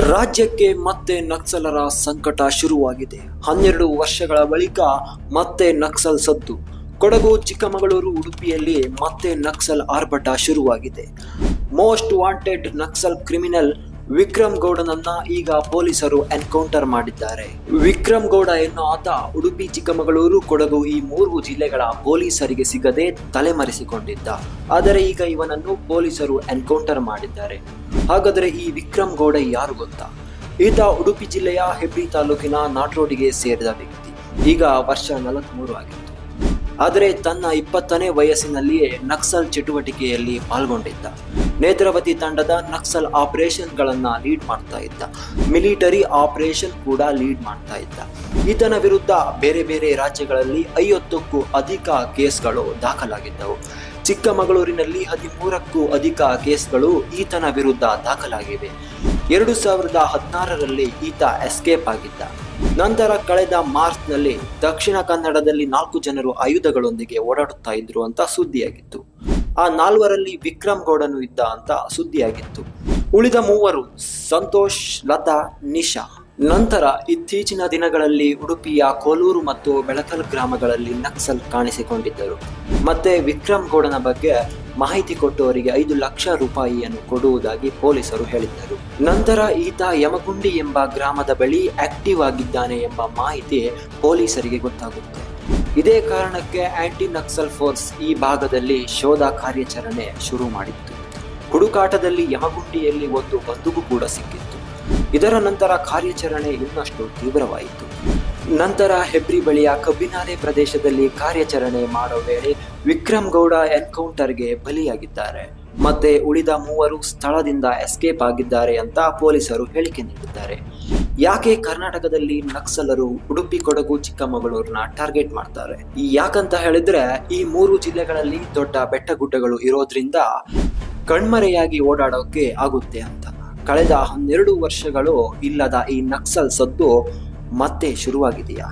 ರಾಜ್ಯಕ್ಕೆ ಮತ್ತೆ ನಕ್ಸಲರ ಸಂಕಟ ಶುರುವಾಗಿದೆ. 12 ವರ್ಷಗಳ ಬಳಿಕ ಮತ್ತೆ ನಕ್ಸಲ್ ಸದ್ದು. ಕೊಡಗು, ಚಿಕ್ಕಮಗಳೂರು, ಉಡುಪಿಯಲ್ಲಿ ಮತ್ತೆ ನಕ್ಸಲ್ ಆರ್ಭಟ ಶುರುವಾಗಿದೆ. Most wanted Naxal criminal Vikram ಗೌಡನನ್ನ ಈಗ ಪೊಲೀಸರು ಎನ್ಕೌಂಟರ್ ಮಾಡಿದ್ದಾರೆ. ವಿಕ್ರಮ್ ಗೌಡ ಎನ್ನೋ ಆತ ಉಡುಪಿ, ಚಿಕ್ಕಮಗಳೂರು, ಕೊಡಗು ಈ 3 ಜಿಲ್ಲೆಗಳ ಪೊಲೀಸರಿಗೆ ಸಿಗದೆ ತಲೆಮರೆಸಿಕೊಂಡಿದ್ದ. ಆದರೆ ಈಗ ಇವನನ್ನು ಪೊಲೀಸರು ಎನ್ಕೌಂಟರ್ ಮಾಡಿದ್ದಾರೆ. ಹಾಗಾದರೆ ಈ ವಿಕ್ರಮ್ ಗೌಡ ಯಾರು ಗೊತ್ತಾ? ಈತ ಉಡುಪಿ ಜಿಲ್ಲೆಯ ಹೆಬ್ರಿ ತಾಲೂಕಿನ ನಾಟ್ರೋಡಿಗೆ ಸೇರಿದ ವ್ಯಕ್ತಿ. ಈಗ ವರ್ಷ 43 ಆಗಿತ್ತು. ಆದರೆ ತನ್ನ 20ನೇ ವಯಸ್ಸಿನಲ್ಲಿಯೇ ನಕ್ಸಲ್ ಚಟುವಟಿಕೆಯಲ್ಲಿ ಪಾಲ್ಗೊಂಡಿದ್ದ. ನೇತ್ರಾವತಿ ತಂಡದ ನಕ್ಸಲ್ ಆಪರೇಷನ್ಗಳನ್ನ ಲೀಡ್ ಮಾಡ್ತಾ ಇದ್ದ. ಮಿಲಿಟರಿ ಆಪರೇಷನ್ ಕೂಡ ಲೀಡ್ ಮಾಡ್ತಾ ಇದ್ದ. ಈತನ ವಿರುದ್ಧ ಬೇರೆ ಬೇರೆ ರಾಜ್ಯಗಳಲ್ಲಿ 50ಕ್ಕೂ ಅಧಿಕ ಕೇಸ್ಗಳು ದಾಖಲಾಗಿದ್ದವು. ಚಿಕ್ಕಮಗಳೂರಿನಲ್ಲಿ 13ಕ್ಕೂ ಅಧಿಕ ಕೇಸ್ಗಳು ಈತನ ವಿರುದ್ಧ ದಾಖಲಾಗಿವೆ. 2016ರಲ್ಲಿ ಈತ ಎಸ್ಕೇಪ್ ಆಗಿದ್ದ. ನಂತರ ಕಳೆದ ಮಾರ್ಚ್ನಲ್ಲಿ ದಕ್ಷಿಣ ಕನ್ನಡದಲ್ಲಿ 4 ಜನರು ಆಯುಧಗಳೊಂದಿಗೆ ಓಡಾಡುತ್ತಾ ಇದ್ರು ಅಂತ ಸುದ್ದಿಯಾಗಿತ್ತು. ಆ 4ರಲ್ಲಿ ವಿಕ್ರಮ್ ಗೌಡನು ಇದ್ದ ಅಂತ ಸುದ್ದಿಯಾಗಿತ್ತು. ಉಳಿದ 3 ಸಂತೋಷ್, ಲತಾ, ನಿಶಾ. ನಂತರ ಇತ್ತೀಚಿನ ದಿನಗಳಲ್ಲಿ ಉಡುಪಿಯ ಕೋಲೂರು ಮತ್ತು ಬೆಳಕಲ್ ಗ್ರಾಮಗಳಲ್ಲಿ ನಕ್ಸಲ್ ಕಾಣಿಸಿಕೊಂಡಿದ್ದರು. ಮತ್ತೆ ವಿಕ್ರಮ್ ಗೌಡನ ಬಗ್ಗೆ ಮಾಹಿತಿ ಕೊಟ್ಟವರಿಗೆ 5 ಲಕ್ಷ ರೂಪಾಯಿಯನ್ನು ಕೊಡುವುದಾಗಿ ಪೊಲೀಸರು ಹೇಳಿದ್ದರು. ನಂತರ ಈತ ಯಮಗುಂಡಿ ಎಂಬ ಗ್ರಾಮದ ಬಳಿ ಆಕ್ಟಿವ್ ಆಗಿದ್ದಾನೆ ಎಂಬ ಮಾಹಿತಿ ಪೊಲೀಸರಿಗೆ ಗೊತ್ತಾಗುತ್ತೆ. ಇದೇ ಕಾರಣಕ್ಕೆ ಆಂಟಿ ನಕ್ಸಲ್ ಫೋರ್ಸ್ ಈ ಭಾಗದಲ್ಲಿ ಶೋಧ ಕಾರ್ಯಾಚರಣೆ ಶುರು ಮಾಡಿತ್ತು. ಹುಡುಕಾಟದಲ್ಲಿ ಯಮಗುಂಡಿಯಲ್ಲಿ ಒಂದು ಬಂದೂಕು ಕೂಡ ಸಿಕ್ಕಿತ್ತು. ಇದರ ನಂತರ ಕಾರ್ಯಾಚರಣೆ ಇನ್ನಷ್ಟು ತೀವ್ರವಾಯಿತು. ನಂತರ ಹೆಬ್ರಿ ಬಳಿಯ ಕಬ್ಬಿನಾಲೆ ಪ್ರದೇಶದಲ್ಲಿ ಕಾರ್ಯಾಚರಣೆ ಮಾಡೋ ವೇಳೆ ವಿಕ್ರಮ್ ಗೌಡ ಎನ್ಕೌಂಟರ್ಗೆ ಬಲಿಯಾಗಿದ್ದಾರೆ. ಮತ್ತೆ ಉಳಿದ 3 ಸ್ಥಳದಿಂದ ಎಸ್ಕೇಪ್ ಆಗಿದ್ದಾರೆ ಅಂತ ಪೊಲೀಸರು ಹೇಳಿಕೆ ನೀಡಿದ್ದಾರೆ. ಯಾಕೆ ಕರ್ನಾಟಕದಲ್ಲಿ ನಕ್ಸಲರು ಉಡುಪಿ, ಕೊಡಗು, ಚಿಕ್ಕಮಗಳೂರನ್ನ ಟಾರ್ಗೆಟ್ ಮಾಡ್ತಾರೆ? ಯಾಕಂತ ಹೇಳಿದ್ರೆ ಈ 3 ಜಿಲ್ಲೆಗಳಲ್ಲಿ ದೊಡ್ಡ ಬೆಟ್ಟಗುಡ್ಡಗಳು ಇರೋದ್ರಿಂದ ಕಣ್ಮರೆಯಾಗಿ ಓಡಾಡೋಕೆ ಆಗುತ್ತೆ ಅಂತ. ಕಳೆದ 12 ವರ್ಷಗಳು ಇಲ್ಲದ ಈ ನಕ್ಸಲ್ ಸದ್ದು ಮತ್ತೆ ಶುರುವಾಗಿದೆಯಾ?